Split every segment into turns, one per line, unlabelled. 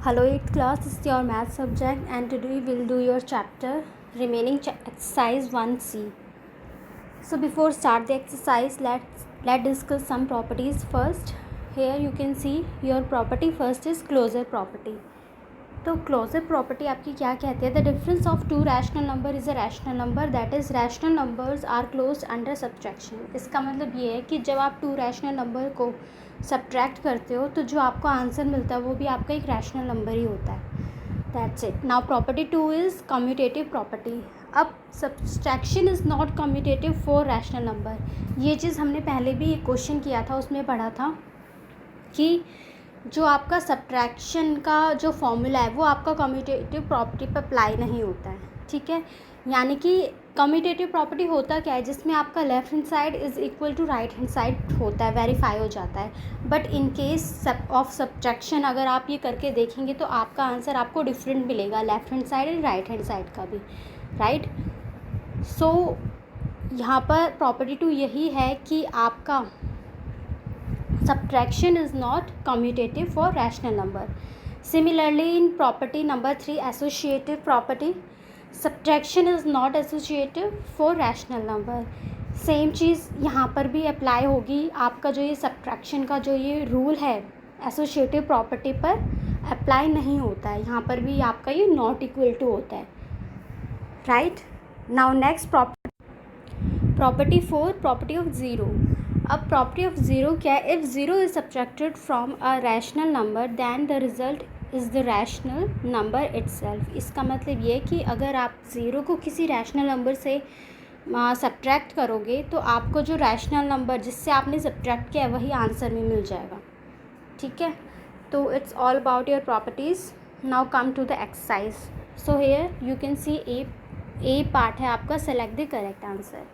Hello 8th class, this is your math subject and today we'll do your chapter remaining exercise 1C. So before start the exercise, let's discuss some properties first. Here you can see your property first is closure property. तो closure property आपकी क्या कहती है? The difference of two rational number is a rational number, that is rational numbers are close under subtraction. इसका मतलब ये है कि जब आप टू रैशनल नंबर को सब्ट्रैक्ट करते हो तो जो आपको आंसर मिलता है वो भी आपका एक रैशनल नंबर ही होता है. That's it. Now property 2 is commutative property. अब subtraction is not commutative for rational number. ये चीज़ हमने पहले भी एक क्वेश्चन किया था, उसमें पढ़ा था कि जो आपका सब्ट्रैक्शन का जो फॉर्मूला है वो आपका कम्यूटेटिव प्रॉपर्टी पर अप्लाई नहीं होता है. ठीक है, यानी कि कम्यूटेटिव प्रॉपर्टी होता क्या है, जिसमें आपका left hand side is equal to right hand side होता है, वेरीफाई हो जाता है. But in case of subtraction अगर आप ये करके देखेंगे तो आपका आंसर आपको डिफरेंट मिलेगा, left hand side and right hand side का भी. राइट. सो यहाँ पर प्रॉपर्टी 2 यही है कि आपका subtraction is not commutative for rational number. Similarly, in property number 3, associative property, subtraction is not associative for rational number. Same चीज़ यहाँ पर भी अप्लाई होगी. आपका जो ये subtraction का जो ये रूल है एसोशिएटिव प्रॉपर्टी पर अप्लाई नहीं होता है. यहाँ पर भी आपका ये नॉट इक्वल टू होता है. Right. Now next property 4, property of zero. अब प्रॉपर्टी ऑफ ज़ीरो क्या है? If zero is subtracted from a rational number then the result is the rational number itself. इसका मतलब ये कि अगर आप ज़ीरो को किसी रैशनल नंबर से सब्ट्रैक्ट करोगे तो आपको जो रैशनल नंबर जिससे आपने सब्ट्रैक्ट किया वही आंसर में मिल जाएगा. ठीक है, तो it's all about your properties. Now come to the exercise. So here you can see A part है आपका, सेलेक्ट द करेक्ट आंसर.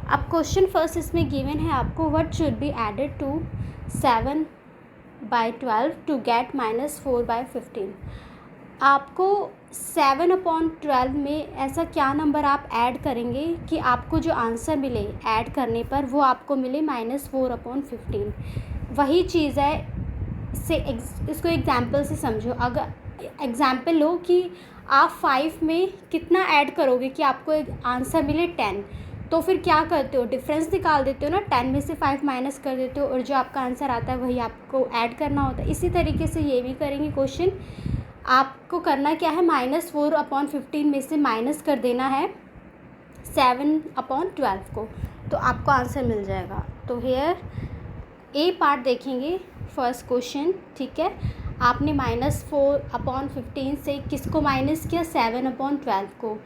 अब क्वेश्चन फर्स्ट इसमें गिवन है आपको, what should be added to 7/12 to get -4/15. आपको 7/12 में ऐसा क्या नंबर आप ऐड करेंगे कि आपको जो आंसर मिले ऐड करने पर वो आपको मिले -4/15. वही चीज़ है. इसको एग्जाम्पल से समझो. अगर एग्जाम्पल लो कि आप 5 में कितना ऐड करोगे कि आपको एक आंसर मिले 10, तो फिर क्या करते हो, डिफरेंस निकाल देते हो ना, 10 में से 5 माइनस कर देते हो और जो आपका आंसर आता है वही आपको ऐड करना होता है. इसी तरीके से ये भी करेंगे क्वेश्चन. आपको करना क्या है, -4/15 में से माइनस कर देना है 7/12 को, तो आपको आंसर मिल जाएगा. तो हेयर ए पार्ट देखेंगे फर्स्ट क्वेश्चन. ठीक है, आपने -4/15 से किसको माइनस किया, 7/12 को.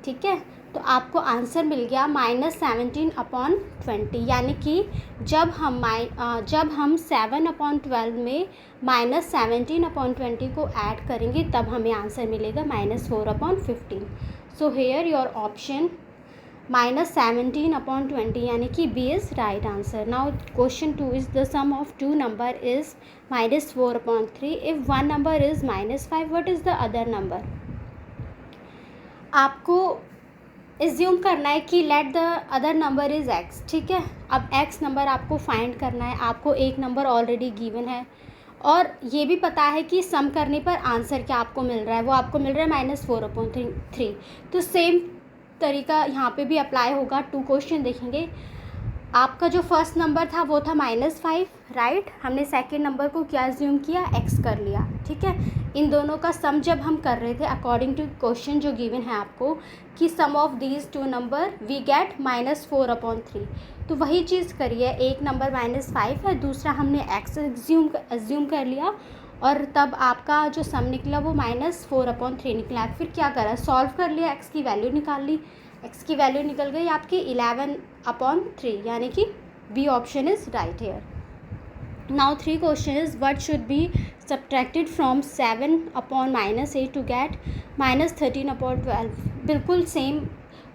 ठीक है, तो आपको आंसर मिल गया -17/20. यानी कि जब हम 7/12 में -17/20 को ऐड करेंगे तब हमें आंसर मिलेगा -4/15. सो हेयर योर ऑप्शन -17/20 यानी कि B is right answer. Now question 2 is the sum of two number is -4/3. If one number is -5, what is the other number. आपको एज्यूम करना है कि let the other number is x. ठीक है, अब x number आपको find करना है. आपको एक नंबर ऑलरेडी गिवन है और ये भी पता है कि सम करने पर आंसर क्या आपको मिल रहा है, वो आपको मिल रहा है -4/3. तो सेम तरीका यहाँ पे भी अप्लाई होगा. 2 क्वेश्चन देखेंगे. आपका जो फर्स्ट नंबर था वो था -5. राइट. हमने सेकेंड नंबर को क्या एज्यूम किया, x कर लिया. ठीक है, इन दोनों का सम जब हम कर रहे थे अकॉर्डिंग टू क्वेश्चन जो गिवन है आपको कि sum of these two number we get -4/3. तो वही चीज़ करिए. एक नंबर -5 है, दूसरा हमने x एज्यूम कर लिया और तब आपका जो सम निकला वो -4/3 निकला. फिर क्या करा, सॉल्व कर लिया, x की वैल्यू निकाल ली. x की वैल्यू निकल गई आपकी 11/3, यानी कि B option is right here. Now 3 question is what should be subtracted from 7/-8 to get -13/12. बिल्कुल सेम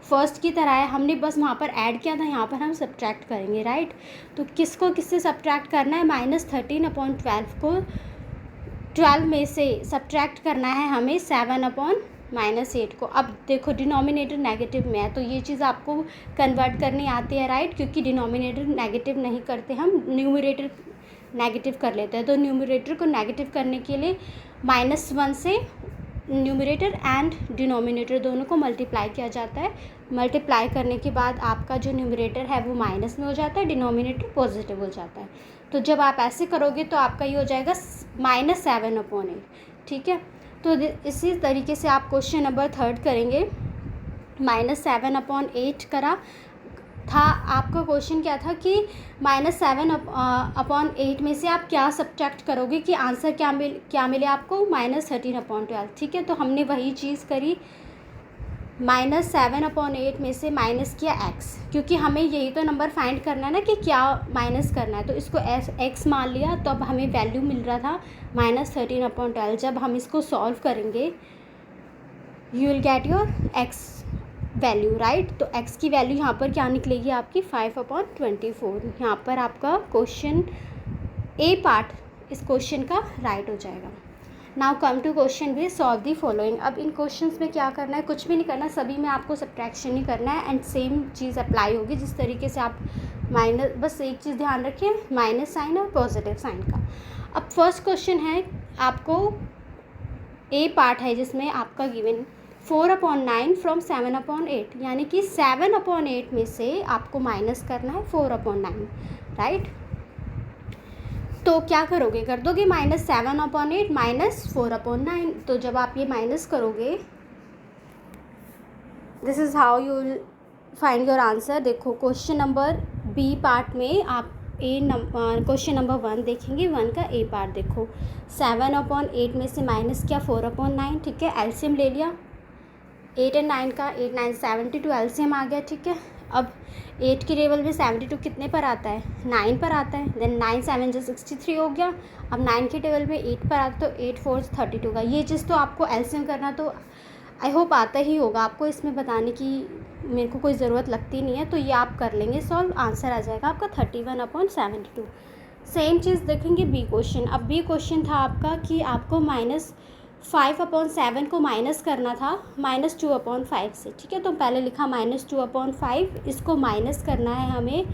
फर्स्ट की तरह है, हमने बस वहाँ पर ऐड किया था, यहाँ पर हम सब्ट्रैक्ट करेंगे. राइट. तो किसको किससे सब्ट्रैक्ट करना है, -13/12 को 12 में से सब्ट्रैक्ट करना है हमें 7/-8 को. अब देखो डिनोमिनेटर नेगेटिव में है तो ये चीज़ आपको कन्वर्ट करनी आती है. राइट, क्योंकि डिनोमिनेटर नेगेटिव नहीं करते हम, न्यूमरेटर नेगेटिव कर लेते हैं। तो न्यूमरेटर को नेगेटिव करने के लिए -1 से न्यूमरेटर एंड डिनोमिनेटर दोनों को मल्टीप्लाई किया जाता है। मल्टीप्लाई करने के बाद आपका जो न्यूमरेटर है वो माइनस में हो जाता है, डिनोमिनेटर पॉजिटिव हो जाता है। तो जब आप ऐसे करोगे तो आपका ये हो जाएगा -7/8। ठीक है, तो इसी तरीके से आप क्वेश्चन नंबर 3 करेंगे। -7/8 करा था आपका क्वेश्चन क्या था कि -7/8 में से आप क्या सब्ट्रैक्ट करोगे कि आंसर क्या मिले आपको, -13/12। ठीक है, तो हमने वही चीज़ करी, -7/8 में से माइनस किया x, क्योंकि हमें यही तो नंबर फाइंड करना है ना कि क्या माइनस करना है। तो इसको x मान लिया, तो अब हमें वैल्यू मिल रहा था -13/12। जब हम इसको सॉल्व करेंगे you will get your x value, right. तो x की वैल्यू यहाँ पर क्या निकलेगी आपकी 5/24। यहाँ पर आपका क्वेश्चन ए पार्ट इस क्वेश्चन का राइट हो जाएगा। Now come to question B, solve the following. अब इन क्वेश्चंस में क्या करना है, कुछ भी नहीं करना, सभी में आपको सब्ट्रैक्शन ही करना है एंड सेम चीज़ अप्लाई होगी जिस तरीके से आप माइनस, बस एक चीज़ ध्यान रखिए, माइनस साइन और पॉजिटिव साइन का। अब फर्स्ट क्वेश्चन है आपको ए पार्ट है जिसमें आपका गिवन 4/9 फ्रॉम 7/8, यानी कि 7/8 में से आपको माइनस करना है 4/9, राइट। तो क्या करोगे, कर दोगे -7/8 -4/9। तो जब आप ये माइनस करोगे, this is how you will find your answer. देखो क्वेश्चन नंबर बी पार्ट में आप क्वेश्चन नंबर 1 देखेंगे, 1 का ए पार्ट देखो। 7/8 में से माइनस किया 4/9, ठीक है, एलसीएम ले लिया 8 और 9 का, 8 9 72 एलसीएम आ गया। ठीक है, अब 8 की टेबल में 72 कितने पर आता है, 9 पर आता है। देन 9 7 जो 63 हो गया। अब 9 की टेबल में 8 पर आता है, तो 8 4 32 का। ये चीज़ तो आपको एलसीएम करना तो आई होप आता ही होगा, आपको इसमें बताने की मेरे को कोई ज़रूरत लगती नहीं है। तो ये आप कर लेंगे सॉल्व, आंसर आ जाएगा आपका 31/72। सेम चीज़ देखेंगे बी क्वेश्चन। अब बी क्वेश्चन था आपका कि आपको -5/7 को माइनस करना था -2/5 से। ठीक है, तो पहले लिखा -2/5, इसको माइनस करना है हमें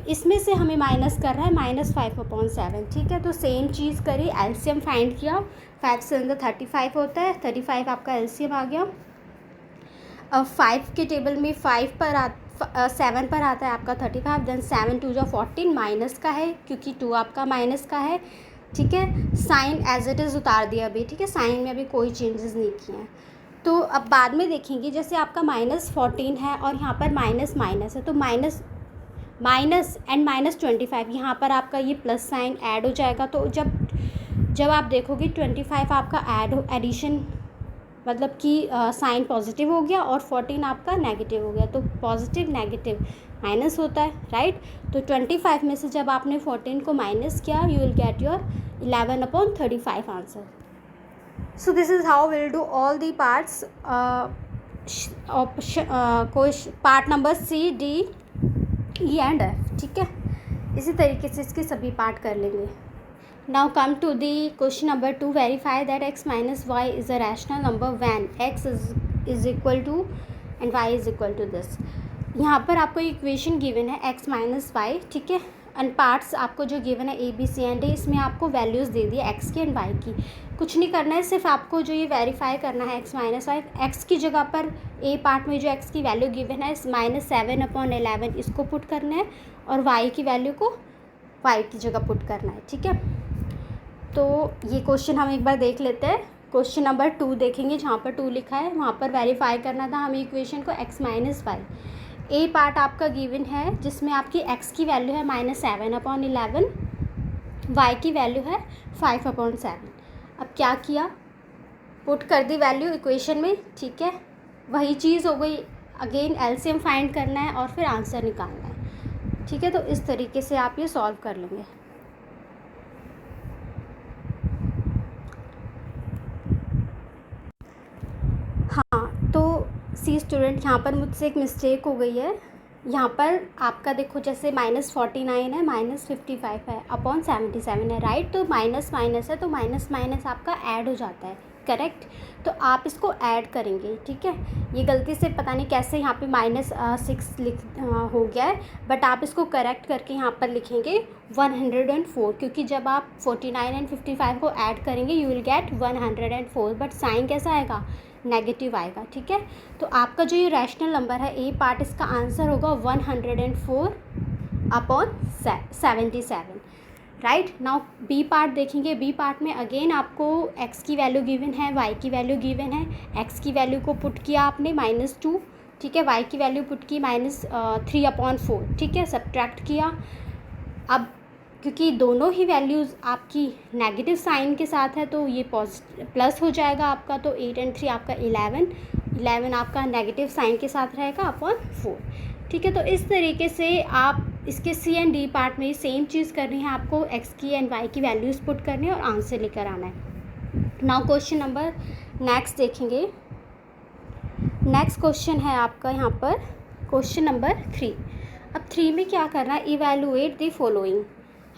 इसमें से हमें माइनस कर रहा है -5/7। ठीक है, तो सेम चीज़ करी, एलसीएम फाइंड किया, 5 से अंदर 35 होता है, 35 आपका एलसीएम आ गया। अब 5 के टेबल में 7 पर आता है आपका 35। देन 7 2 14 माइनस का है क्योंकि 2 आपका माइनस का है। ठीक है, साइन एज इट इज़ उतार दिया अभी। ठीक है, साइन में अभी कोई चेंजेस नहीं किए हैं। तो अब बाद में देखेंगे, जैसे आपका -14 है और यहाँ पर माइनस है, तो माइनस एंड -25, यहाँ पर आपका ये प्लस साइन ऐड हो जाएगा। तो जब आप देखोगे 25 आपका एडिशन मतलब कि साइन पॉजिटिव हो गया और 14 आपका नेगेटिव हो गया। तो पॉजिटिव नेगेटिव माइनस होता है, राइट। तो 25 में से जब आपने 14 को माइनस किया, you will get your 11/35 answer. So this is how will do all the parts. Part number C, D, E and F. ठीक है, इसी तरीके से इसके सभी पार्ट कर लेंगे। Now come to the question number 2, verify that x minus Y is a rational number when x is equal to and y is equal to this. यहाँ पर आपको इक्वेशन गिवन है x माइनस वाई। ठीक है, and parts आपको जो given है A B C and D, इसमें आपको वैल्यूज़ दे दी x की एंड y की। कुछ नहीं करना है, सिर्फ आपको जो ये वेरीफाई करना है x माइनस वाई। x की जगह पर ए पार्ट में जो x की वैल्यू गिवन है -7/11 इसको पुट करना है और y की वैल्यू को y की जगह पुट करना है। ठीक है, तो ये क्वेश्चन हम एक बार देख लेते हैं। क्वेश्चन नंबर 2 देखेंगे, जहाँ पर 2 लिखा है वहाँ पर वेरीफाई करना था हमें इक्वेशन को x माइनस वाई। ए पार्ट आपका गिवन है जिसमें आपकी x की वैल्यू है -7/11, y की वैल्यू है 5/7। अब क्या किया, पुट कर दी वैल्यू इक्वेशन में। ठीक है, वही चीज़ हो गई, अगेन एलसीएम फाइंड करना है और फिर आंसर निकालना है। ठीक है, तो इस तरीके से आप ये सॉल्व कर लेंगे। हाँ, तो सी स्टूडेंट, यहाँ पर मुझसे एक मिस्टेक हो गई है। यहाँ पर आपका देखो जैसे -49 है, -55 है, अपॉन 77 है, राइट। तो माइनस है, तो माइनस आपका ऐड हो जाता है, करेक्ट। तो आप इसको ऐड करेंगे, ठीक है। ये गलती से पता नहीं कैसे यहाँ पे -6 हो गया है, बट आप इसको करेक्ट करके यहाँ पर लिखेंगे 104, क्योंकि जब आप 49 एंड 55 को ऐड करेंगे you will get 104, but sign कैसा आएगा, नेगेटिव आएगा, ठीक है। तो आपका जो ये रैशनल नंबर है ए पार्ट, इसका आंसर होगा 104/77, राइट। नाउ बी पार्ट देखेंगे। बी पार्ट में अगेन आपको एक्स की वैल्यू गिवन है, वाई की वैल्यू गिवन है। एक्स की वैल्यू को पुट किया आपने -2, ठीक है। वाई की वैल्यू पुट की -3/4, ठीक है, सब्ट्रैक्ट किया। अब क्योंकि दोनों ही वैल्यूज़ आपकी नेगेटिव साइन के साथ है तो ये प्लस हो जाएगा आपका, तो 8 and 3 आपका 11 आपका नेगेटिव साइन के साथ रहेगा /4, ठीक है। तो इस तरीके से आप इसके सी एंड डी पार्ट में सेम चीज़ करनी है आपको, एक्स की एंड वाई की वैल्यूज़ पुट करनी है और आंसर लेकर आना है। नाउ क्वेश्चन नंबर नेक्स्ट देखेंगे। नेक्स्ट क्वेश्चन है आपका यहाँ पर क्वेश्चन नंबर 3। अब 3 में क्या करना है, इवैल्यूएट द फॉलोइंग।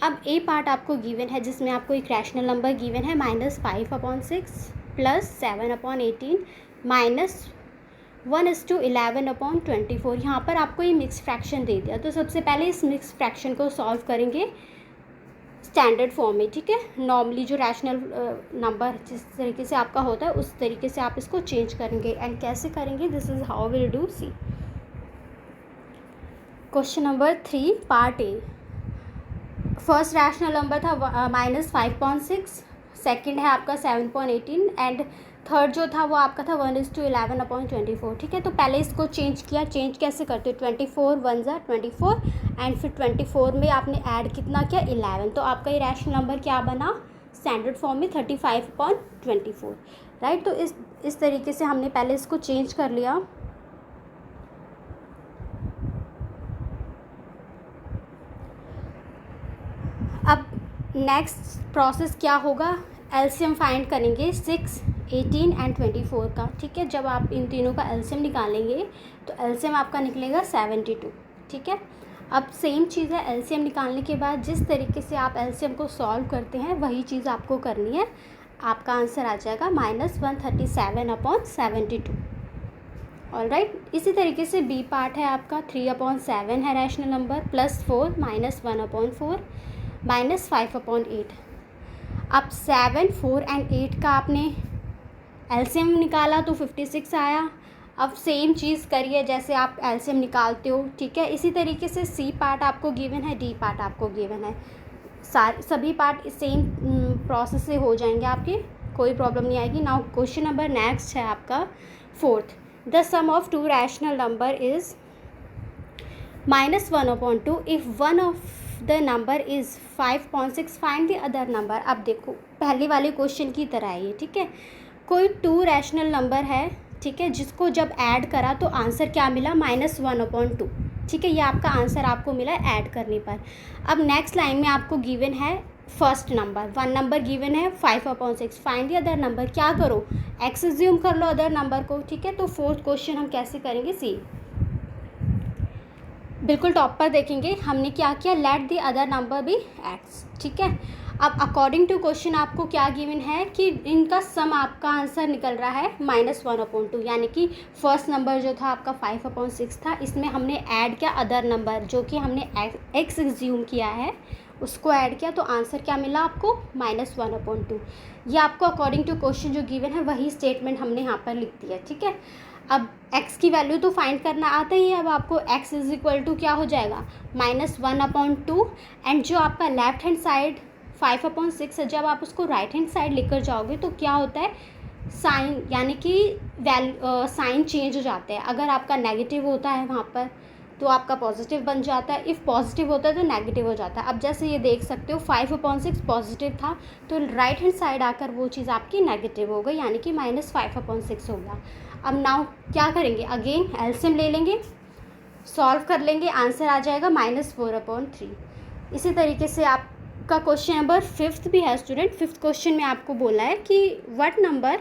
अब ए पार्ट आपको गिवन है जिसमें आपको एक रैशनल नंबर गिवन है -5/6 + 7/18 -1:11/24। यहाँ पर आपको ये मिक्स फ्रैक्शन दे दिया, तो सबसे पहले इस मिक्स फ्रैक्शन को सॉल्व करेंगे स्टैंडर्ड फॉर्म में, ठीक है। नॉर्मली जो रैशनल नंबर जिस तरीके से आपका होता है उस तरीके से आप इसको चेंज करेंगे। एंड कैसे करेंगे, this is how will do, see. Question number 3 part A. First rational number था -5.6, सेकंड है आपका 7.18 एंड थर्ड जो था वो आपका था 1:11/24, ठीक है। तो पहले इसको चेंज किया। चेंज कैसे करते हो, 24 1 ज़ा 24 एंड फिर 24 में आपने ऐड कितना किया, 11, तो आपका ये रैशनल नंबर क्या बना स्टैंडर्ड फॉर्म में 35/24, राइट। तो इस तरीके से हमने पहले इसको चेंज कर लिया। अब नेक्स्ट प्रोसेस क्या होगा, एलसीएम फाइंड करेंगे 6, 18 एंड 24 का, ठीक है। जब आप इन तीनों का एलसीएम निकालेंगे तो एलसीएम आपका निकलेगा 72, ठीक है। अब सेम चीज़ है, एलसीएम निकालने के बाद जिस तरीके से आप एलसीएम को सॉल्व करते हैं वही चीज़ आपको करनी है। आपका आंसर आ जाएगा -137/72, ऑलराइट। इसी तरीके से बी पार्ट है आपका 3/7 है रैशनल नंबर, +4 -1/4 -5/8। अब 7, 4 एंड 8 का आपने एलसीएम निकाला तो 56 आया। अब सेम चीज़ करिए जैसे आप एलसीएम निकालते हो, ठीक है। इसी तरीके से सी पार्ट आपको गिवन है, डी पार्ट आपको गिवन है, सभी पार्ट सेम प्रोसेस से हो जाएंगे आपके, कोई प्रॉब्लम नहीं आएगी। नाउ क्वेश्चन नंबर नेक्स्ट है आपका 4th। The sum of 2 rational number is -1/2 if one of the number is 5.6 find the other number. अब देखो पहले वाले क्वेश्चन की तरह है ये, ठीक है। कोई 2 रैशनल नंबर है, ठीक है, जिसको जब ऐड करा तो आंसर क्या मिला, -1/2, ठीक है। ये आपका आंसर आपको मिला ऐड करने पर। अब नेक्स्ट लाइन में आपको गिवन है फर्स्ट नंबर, 1 नंबर गिवन है 5/6, फाइंड द अदर नंबर। क्या करो, एक्स एज्यूम कर लो अदर नंबर को, ठीक है। तो 4th क्वेश्चन हम कैसे करेंगे, सी बिल्कुल टॉप पर देखेंगे हमने क्या किया, let the other number be X, ठीक है। अब अकॉर्डिंग टू क्वेश्चन आपको क्या गिवन है कि इनका सम आपका आंसर निकल रहा है -1/2, यानी कि फर्स्ट नंबर जो था आपका 5/6 था, इसमें हमने ऐड किया अदर नंबर जो कि हमने एक्स एज्यूम किया है उसको ऐड किया, तो आंसर क्या मिला आपको, -1/2। ये आपको अकॉर्डिंग टू क्वेश्चन जो गिवन है वही स्टेटमेंट हमने यहाँ पर लिख दिया, ठीक है। अब x की वैल्यू तो फाइंड करना आता ही है। अब आपको x = क्या हो जाएगा, -1/2 एंड जो आपका लेफ्ट हैंड साइड 5/6 है, जब आप उसको राइट हैंड साइड लेकर जाओगे तो क्या होता है, साइन यानी कि साइन चेंज हो जाते हैं। अगर आपका नेगेटिव होता है वहाँ पर तो आपका पॉजिटिव बन जाता है, इफ़ पॉजिटिव होता है तो नेगेटिव हो जाता है। अब जैसे ये देख सकते हो 5/6 पॉजिटिव था तो राइट हैंड साइड आकर वो चीज़ आपकी नेगेटिव हो गई, यानी कि -5/6 हो गया। अब नाउ क्या करेंगे, अगेन एलसीएम ले लेंगे, सॉल्व कर लेंगे, आंसर आ जाएगा -4/3। इसी तरीके से आपका क्वेश्चन नंबर 5th भी है स्टूडेंट। 5th क्वेश्चन में आपको बोला है कि what number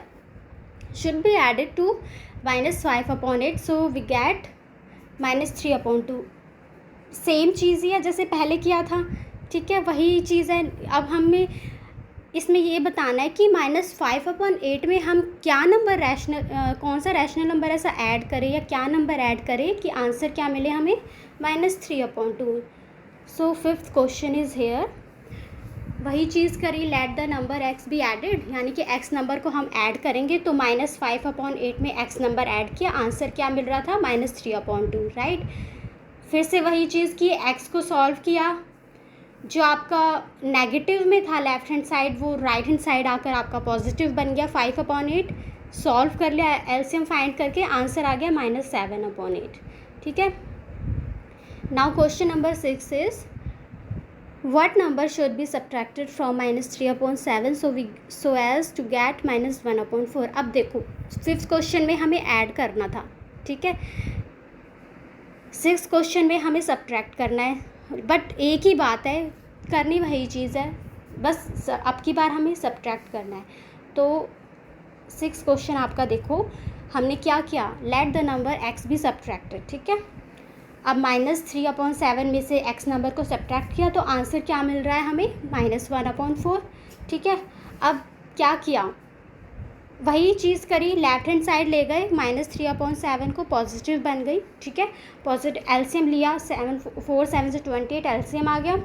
should be added to -5/8, so we get -3/2। Same चीज़ ही है जैसे पहले किया था, ठीक है, वही चीज़ है। अब हमें इसमें ये बताना है कि -5/8 में हम क्या नंबर कौन सा रैशनल नंबर ऐसा ऐड करें या क्या नंबर ऐड करें कि आंसर क्या मिले हमें -3/2। So fifth question is here. वही चीज़ करी, let the number x be added, यानी कि x नंबर को हम ऐड करेंगे तो -5/8 में x नंबर ऐड किया, आंसर क्या मिल रहा था -3/2, राइट। फिर से वही चीज़ की, x को सॉल्व किया, जो आपका नेगेटिव में था लेफ्ट हैंड साइड वो राइट हैंड साइड आकर आपका पॉजिटिव बन गया 5/8, सॉल्व कर लिया, एलसीएम फाइंड करके आंसर आ गया -7/8, ठीक है। Now question number 6 is what number should be subtracted from -3/7 so as to get -1/4। अब देखो फिफ्थ क्वेश्चन में हमें ऐड करना था, ठीक है, सिक्स क्वेश्चन में हमें सब्ट्रैक्ट करना है, बट एक ही बात है, करनी वही चीज़ है, बस अब की बार हमें सब्ट्रैक्ट करना है। तो सिक्स क्वेश्चन आपका देखो हमने क्या किया, let the number x be subtracted, ठीक है। अब -3/7 में से x नंबर को सब्ट्रैक्ट किया तो आंसर क्या मिल रहा है हमें -1/4, ठीक है। अब क्या किया, वही चीज़ करी, लेफ्ट हैंड साइड ले गए, -3/7 को पॉजिटिव बन गई, ठीक है, पॉजिटिव एलसीएम लिया, 4 7 से 28 एलसीएम आ गया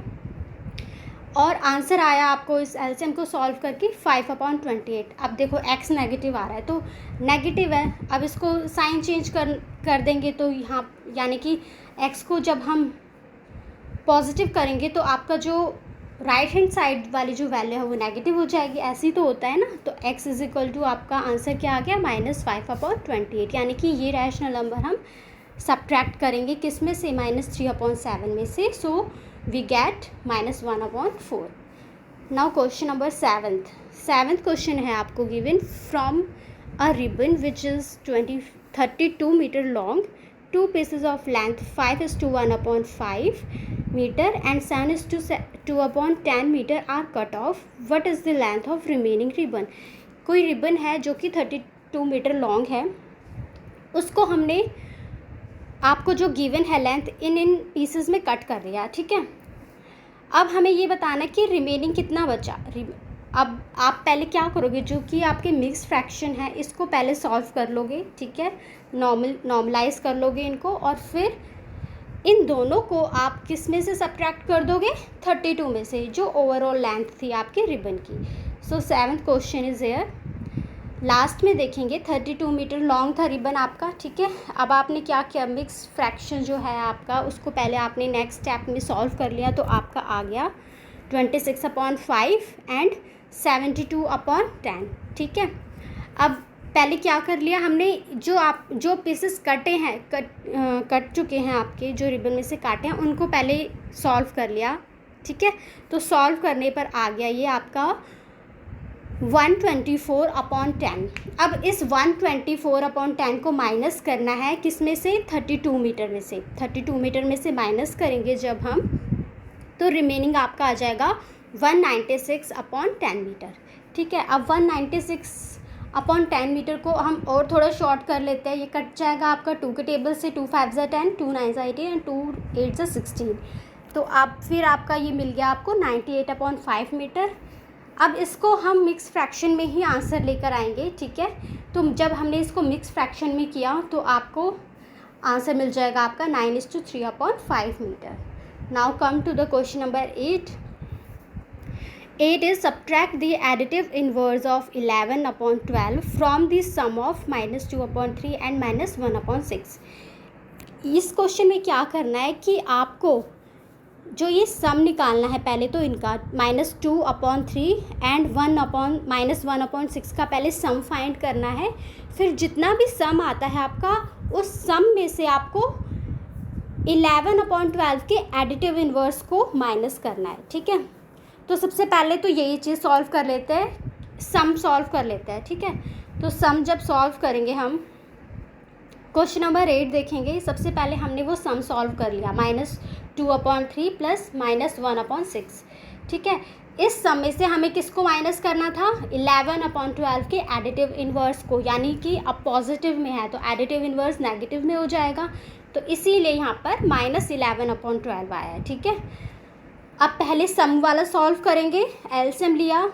और आंसर आया आपको इस एलसीएम को सॉल्व करके 5/28। अब देखो x नेगेटिव आ रहा है तो नेगेटिव है, अब इसको साइन चेंज कर देंगे तो यहाँ यानी कि x को जब हम पॉजिटिव करेंगे तो आपका जो राइट हैंड साइड वाली जो वैल्यू है वो नेगेटिव हो जाएगी, ऐसे ही तो होता है ना। तो x = आपका आंसर क्या आ गया -5/28, यानी कि ये रैशनल नंबर हम सब्ट्रैक्ट करेंगे किस में से, -3/7 में से, so we get -1/4। Now question number seventh question है आपको given, from a ribbon which is 32 metre long, 2 pieces of length 5:1/5 meter and 7:2/10 meter are cut off. What is the length of remaining ribbon? कोई ribbon है जो कि 32 metre long है, उसको हमने आपको जो गिवन है लेंथ इन पीसेस में कट कर दिया, ठीक है। अब हमें ये बताना है कि रिमेनिंग कितना बचा। अब आप पहले क्या करोगे, जो कि आपके मिक्स फ्रैक्शन है इसको पहले सॉल्व कर लोगे, ठीक है, नॉर्मलाइज कर लोगे इनको, और फिर इन दोनों को आप किस में से सब्ट्रैक्ट कर दोगे, 32 में से, जो ओवरऑल लेंथ थी आपके रिबन की। So seventh question is here, last में देखेंगे 32 मीटर लॉन्ग था रिबन आपका, ठीक है। अब आपने क्या किया, मिक्स फ्रैक्शन जो है आपका उसको पहले आपने नेक्स्ट स्टेप में सॉल्व कर लिया, तो आपका आ गया 26/5 एंड 72/10, ठीक है। अब पहले क्या कर लिया हमने, जो पीसेस कटे हैं कट चुके हैं आपके, जो रिबन में से काटे हैं उनको पहले सॉल्व कर लिया, ठीक है। तो सॉल्व करने पर आ गया ये आपका 124/10। अब इस 124/10 को माइनस करना है किस में से, 32 मीटर में से। 32 मीटर में से माइनस करेंगे जब हम, तो रिमेनिंग आपका आ जाएगा 196/10 मीटर, ठीक है। अब 196/10 मीटर को हम और थोड़ा शॉर्ट कर लेते हैं, ये कट जाएगा आपका 2 के टेबल से, 2 5 ज़ा 10, 2 9 ज़ा 18 एंड 2 8 ज़ा 16, तो आप फिर आपका ये मिल गया आपको 98/5 मीटर। अब इसको हम मिक्स फ्रैक्शन में ही आंसर लेकर आएंगे, ठीक है। तो जब हमने इसको मिक्स फ्रैक्शन में किया तो आपको आंसर मिल जाएगा आपका 9:3/5 metre. Now come to the question number 8 is subtract the additive inverse of 11/12 from the sum of -2/3 and -1/6। इस क्वेश्चन में क्या करना है कि आपको जो ये सम निकालना है, पहले तो इनका -2/3 एंड -1/6 का पहले सम फाइंड करना है, फिर जितना भी सम आता है आपका उस सम में से आपको 11/12 के एडिटिव इन्वर्स को माइनस करना है, ठीक है। तो सबसे पहले तो यही चीज़ सॉल्व कर लेते हैं, सम सॉल्व कर लेते हैं, ठीक है। तो सम जब सॉल्व करेंगे हम, क्वेश्चन नंबर 8 देखेंगे, सबसे पहले हमने वो सम सॉल्व कर लिया, -2/3 प्लस -1/6, ठीक है। इस सम में से हमें किसको माइनस करना था, 11/12 के एडिटिव इन्वर्स को, यानी कि अब पॉजिटिव में है तो एडिटिव इन्वर्स नेगेटिव में हो जाएगा, तो इसीलिए यहाँ पर -11/12 आया है, ठीक है। अब पहले सम वाला सॉल्व करेंगे, एलसीएम लिया,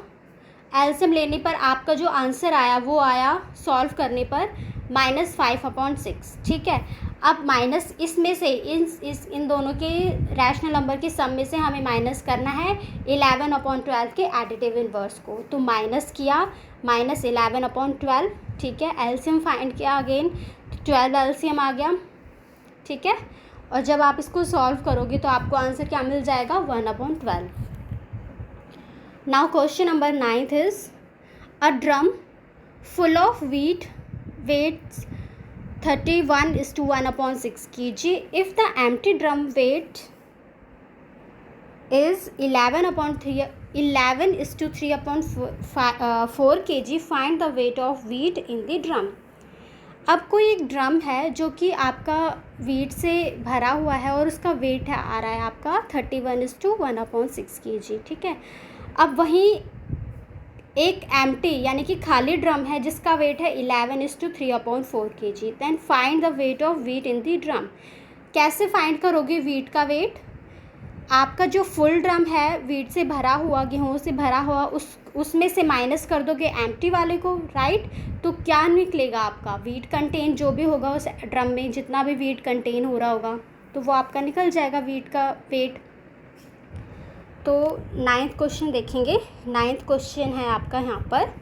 एलसीएम लेने पर आपका जो आंसर आया वो आया सॉल्व करने पर -5/6, ठीक है। अब माइनस इसमें से इन दोनों के रैशनल नंबर के सम में से हमें माइनस करना है 11/12 के एडिटिव इनवर्स को। तो माइनस किया, -11/12, ठीक है। एलसीएम फाइंड किया अगेन, 12 एलसीएम आ गया, ठीक है। और जब आप इसको सॉल्व करोगे तो आपको आंसर क्या मिल जाएगा, 1/12। Now question number 9 is a drum full of wheat weighs 31:1/6 kg. If the empty drum weight is 11:3/4 kg, find the weight of wheat in the drum. अब कोई एक ड्रम है जो कि आपका वीट से भरा हुआ है और उसका वेट है आ रहा है आपका 31:1/6 kg, ठीक है। अब वहीं एक एम्प्टी यानी कि खाली ड्रम है जिसका वेट है 11:3/4 kg। Then find the weight of wheat in the drum. कैसे फाइंड करोगे वीट का वेट? आपका जो फुल ड्रम है वीट से भरा हुआ, गेहूँ से भरा हुआ, उसमें से माइनस कर दोगे एम्प्टी वाले को, राइट। तो क्या निकलेगा आपका वीट कंटेन, जो भी होगा उस ड्रम में जितना भी वीट कंटेन हो रहा होगा तो वो आपका निकल जाएगा वीट का वेट। तो 9th क्वेश्चन देखेंगे। 9th क्वेश्चन है आपका यहाँ पर,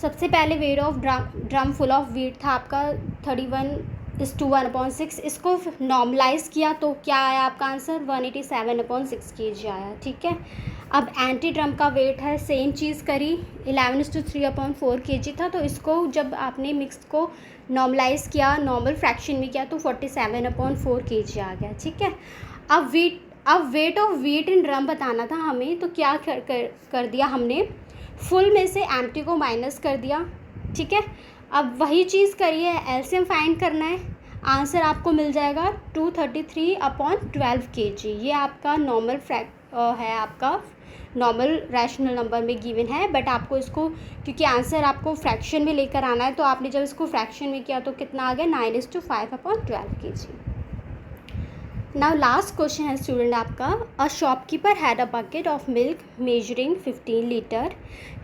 सबसे पहले weight of drum full of wheat था आपका 31:1/6। इसको नॉर्मलाइज किया तो क्या आया आपका आंसर, 187/6 kg आया, ठीक है। अब एंटी ड्रम का वेट है, सेम चीज़ करी, 11:3/4 kg था, तो इसको जब आपने मिक्स को नॉर्मलाइज किया, नॉर्मल फ्रैक्शन में किया तो 47/4 kg आ गया, ठीक है। अब wait of wheat in drum बताना था हमें, तो क्या कर दिया हमने, फुल में से एम्प्टी को माइनस कर दिया, ठीक है। अब वही चीज़ करिए, एलसीएम फाइंड करना है, आंसर आपको मिल जाएगा 233/12 kg। ये आपका नॉर्मल है, आपका नॉर्मल रैशनल नंबर में गिवन है, बट आपको इसको क्योंकि आंसर आपको फ्रैक्शन में लेकर आना है, तो आपने जब इसको फ्रैक्शन में किया तो कितना आ गया, 9:5/12 kg। नाउ लास्ट क्वेश्चन है स्टूडेंट आपका, a shopkeeper had a bucket of milk measuring 15 litre.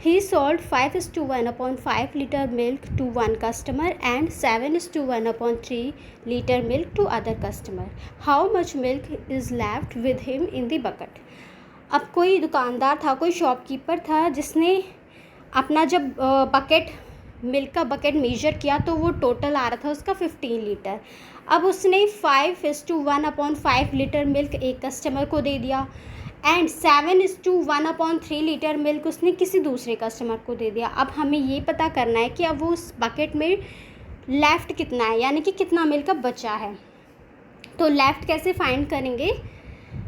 He sold 5:1/5 liter milk to one customer and 7:1/3 liter milk to other customer. How much milk is left with him in the bucket? अब कोई दुकानदार था, कोई shopkeeper था जिसने अपना जब bucket milk का बकेट मेजर किया तो वो टोटल आ रहा था उसका 15 लीटर। अब उसने 5:1/5 लीटर मिल्क एक कस्टमर को दे दिया एंड 7:1/3 लीटर मिल्क उसने किसी दूसरे कस्टमर को दे दिया। अब हमें ये पता करना है कि अब वो उस बकेट में लेफ़्ट कितना है, यानी कि कितना मिल्क अब बचा है। तो लेफ़्ट कैसे फाइंड करेंगे,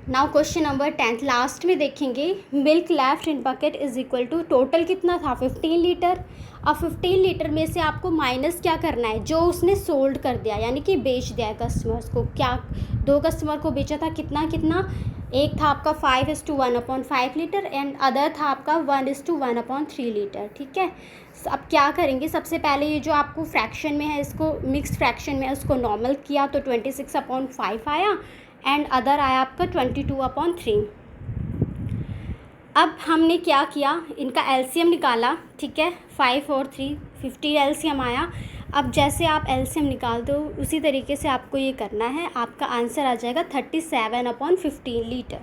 नाउ क्वेश्चन नंबर 10 लास्ट में देखेंगे, milk left in bucket is equal to total कितना था 15 लीटर। अब 15 लीटर में से आपको माइनस क्या करना है, जो उसने सोल्ड कर दिया यानी कि बेच दिया है कस्टमर्स को। क्या 2 कस्टमर को बेचा था, कितना कितना, एक था आपका 5:1/5 लीटर एंड अदर था आपका 1:1/3 लीटर, ठीक है। अब क्या करेंगे, सबसे पहले ये जो आपको फ्रैक्शन में है इसको मिक्स फ्रैक्शन में उसको नॉर्मल किया तो 26/5 आया एंड अदर आया आपका 22/3। अब हमने क्या किया, इनका एलसीएम निकाला, ठीक है, 5 और 3 50 एलसीएम आया। अब जैसे आप एलसीएम निकाल दो उसी तरीके से आपको ये करना है, आपका आंसर आ जाएगा 37/15 लीटर।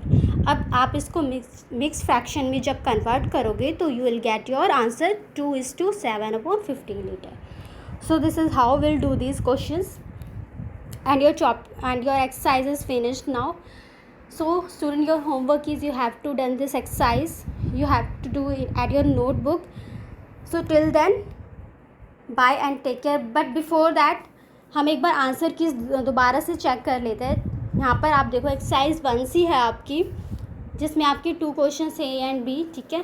अब आप इसको मिक्स फ्रैक्शन में जब कन्वर्ट करोगे तो you will get your answer 2:7/15 litre. So this is how will do these questions and your exercise is finished now. So student, your homework is you have to done this exercise, you have to do it at your notebook. So till then bye and take care. But before that हम एक बार answer की दोबारा से check कर लेते हैं। यहाँ पर आप देखो एक्सरसाइज 1C है आपकी, जिसमें आपके 2 क्वेश्चन A एंड B, ठीक है।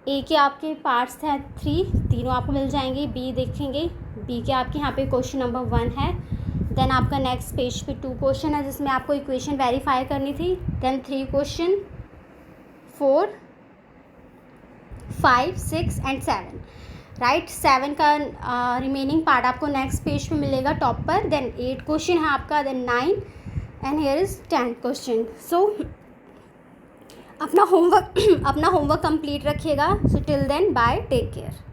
A के आपके पार्ट्स हैं 3, तीनों आपको मिल जाएंगे। B देखेंगे, B के आपके यहाँ पे क्वेश्चन नंबर 1 है। देन आपका नेक्स्ट पेज पे 2 क्वेश्चन है जिसमें आपको इक्वेशन वेरीफाई करनी थी। Then 3 question 4, 5, 6 and 7, right. 7 का रिमेनिंग पार्ट आपको नेक्स्ट पेज पे मिलेगा टॉप पर। देन 8 क्वेश्चन है आपका, then 9 and here is 10 question. So अपना होमवर्क अपना होमवर्क कंप्लीट रखिएगा। So till then bye, take care.